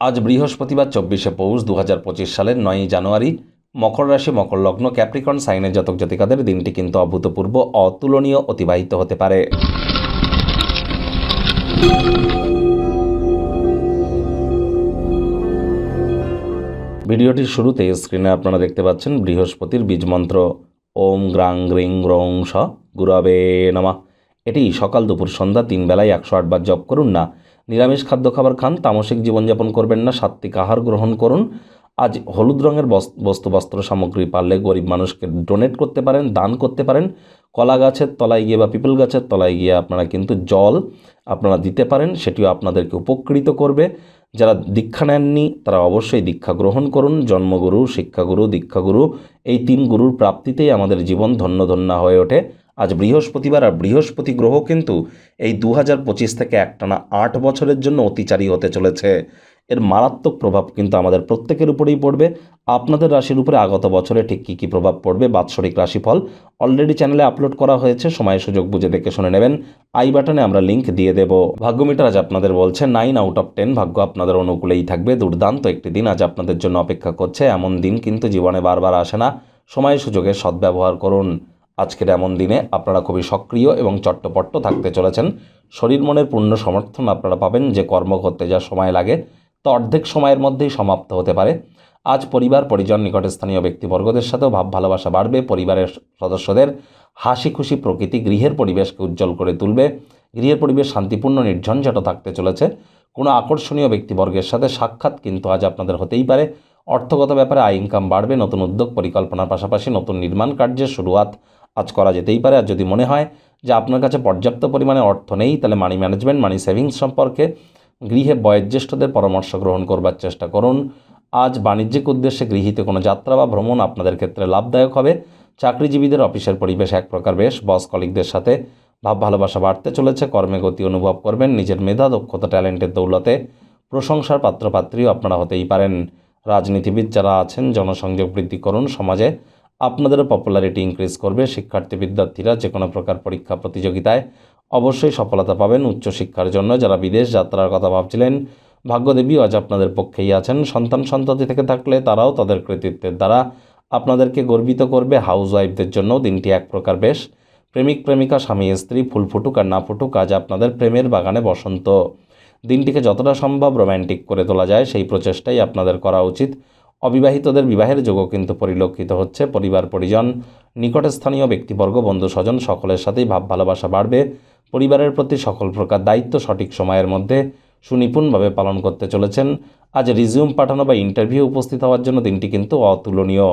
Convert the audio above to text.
আজ বৃহস্পতিবার 24শে পৌষ 2025 সালের 9ই জানুয়ারি। মকর রাশি, মকর লগ্ন, ক্যাপ্রিকর্ন সাইনের জাতক জাতিকাদের দিনটি কিন্তু অভূতপূর্ব, অতুলনীয় অতিবাহিত হতে পারে। ভিডিওটির শুরুতে স্ক্রিনে আপনারা দেখতে পাচ্ছেন বৃহস্পতির বীজমন্ত্র ওম গ্রাং গ্রিং গ্রং স গুরবে নমঃ। এটি সকাল দুপুর সন্ধ্যা 3 বেলায় 108 বার জপ করুন না। নিরামিষ খাদ্য খাবার খান, তামসিক জীবনযাপন করবেন না, সাত্ত্বিক আহার গ্রহণ করুন। আজ হলুদ রঙের বস্ত্র সামগ্রী পারলে গরিব মানুষকে ডোনেট করতে পারেন, দান করতে পারেন। কলা গাছের তলায় গিয়ে বা পিপল গাছের তলায় গিয়ে আপনারা কিন্তু জল আপনারা দিতে পারেন, সেটিও আপনাদেরকে উপকৃত করবে। যারা দীক্ষা নেননি তারা অবশ্যই দীক্ষা গ্রহণ করুন। জন্মগুরু, শিক্ষাগুরু, দীক্ষাগুরু, এই 3 গুরুর প্রাপ্তিতেই আমাদের জীবন ধন্য ধন্য হয়ে ওঠে। আজ বৃহস্পতিবার, আর বৃহস্পতি গ্রহ কিন্তু এই 2025 থেকে একটানা 8 বছরের জন্য অতিচারী হতে চলেছে। এর মারাত্মক প্রভাব কিন্তু আমাদের প্রত্যেকের উপরেই পড়বে। আপনাদের রাশির উপরে আগত বছরে ঠিক কী কী প্রভাব পড়বে বাৎসরিক রাশিফল অলরেডি চ্যানেলে আপলোড করা হয়েছে, সময় সুযোগ বুঝে দেখে শুনে নেবেন। আই বাটনে আমরা লিঙ্ক দিয়ে দেব। ভাগ্যমিটার আজ আপনাদের বলছে 9 আউট অফ 10 ভাগ্য আপনাদের অনুকূলেই থাকবে। দুর্দান্ত একটি দিন আজ আপনাদের জন্য অপেক্ষা করছে। এমন দিন কিন্তু জীবনে বারবার আসে না, সময় সুযোগের সদ্ব্যবহার করুন। আজকের এমন দিনে আপনারা খুবই সক্রিয় এবং চট্টপট্ট থাকতে চলেছেন। শরীর মনের পূর্ণ সমর্থন আপনারা পাবেন। যে কর্ম করতে যা সময় লাগে তা অর্ধেক সময়ের মধ্যেই সমাপ্ত হতে পারে। আজ পরিবার পরিজন, নিকটে স্থানীয় ব্যক্তিবর্গদের সাথেও ভাব ভালোবাসা বাড়বে। পরিবারের সদস্যদের হাসি খুশি প্রকৃতি গৃহের পরিবেশকে উজ্জ্বল করে তুলবে। গৃহের পরিবেশ শান্তিপূর্ণ, নির্ঝঞ্ঝাট থাকতে চলেছে। কোনো আকর্ষণীয় ব্যক্তিবর্গের সাথে সাক্ষাৎ কিন্তু আজ আপনাদের হতেই পারে। অর্থগত ব্যাপারে আয় ইনকাম বাড়বে। নতুন উদ্যোগ পরিকল্পনার পাশাপাশি নতুন নির্মাণ কার্যের শুরুয়াত আজ করা যেতেই পারে। আর যদি মনে হয় যে আপনার কাছে পর্যাপ্ত পরিমাণে অর্থ নেই, তাহলে মানি ম্যানেজমেন্ট, মানি সেভিংস সম্পর্কে গৃহে বয়োজ্যেষ্ঠদের পরামর্শ গ্রহণ করবার চেষ্টা করুন। আজ বাণিজ্যিক উদ্দেশ্যে গৃহীত কোনো যাত্রা বা ভ্রমণ আপনাদের ক্ষেত্রে লাভদায়ক হবে। চাকরিজীবীদের অফিসের পরিবেশ এক প্রকার বেশ। বস কলিগদের সাথে ভাব ভালোবাসা বাড়তে চলেছে। কর্মে গতি অনুভব করবেন। নিজের মেধা, দক্ষতা, ট্যালেন্টের দৌলতে প্রশংসার পাত্রপাত্রীও আপনারা হতেই পারেন। রাজনীতিবিদ যারা আছেন জনসংযোগ বৃদ্ধি করুন। সমাজে আপনাদেরও পপুলারিটি ইনক্রিজ করবে। শিক্ষার্থী বিদ্যার্থীরা যে কোনো প্রকার পরীক্ষা প্রতিযোগিতায় অবশ্যই সফলতা পাবেন। উচ্চশিক্ষার জন্য যারা বিদেশ যাত্রার কথা ভাবছিলেন, ভাগ্যদেবীও আজ আপনাদের পক্ষেই আছেন। সন্তান থেকে থাকলে তারাও তাদের কৃতিত্বের দ্বারা আপনাদেরকে গর্বিত করবে। হাউস ওয়াইফদের জন্য দিনটি এক প্রকার বেশ। প্রেমিক প্রেমিকা, স্বামী স্ত্রী, ফুল ফুটুক আর না ফুটুক, আজ আপনাদের প্রেমের বাগানে বসন্ত। দিনটিকে যতটা সম্ভব রোম্যান্টিক করে তোলা যায় সেই প্রচেষ্টাই আপনাদের করা উচিত। অবিবাহিতদের বিবাহের যোগও কিন্তু পরিলক্ষিত হচ্ছে। পরিবার পরিজন, নিকটে স্থানীয় ব্যক্তিবর্গ, বন্ধু স্বজন সকলের সাথেই ভাব ভালোবাসা বাড়বে। পরিবারের প্রতি সকল প্রকার দায়িত্ব সঠিক সময়ের মধ্যে সুনিপুণভাবে পালন করতে চলেছেন। আজ রিজিউম পাঠানো বা ইন্টারভিউ উপস্থিত হওয়ার জন্য দিনটি কিন্তু অতুলনীয়।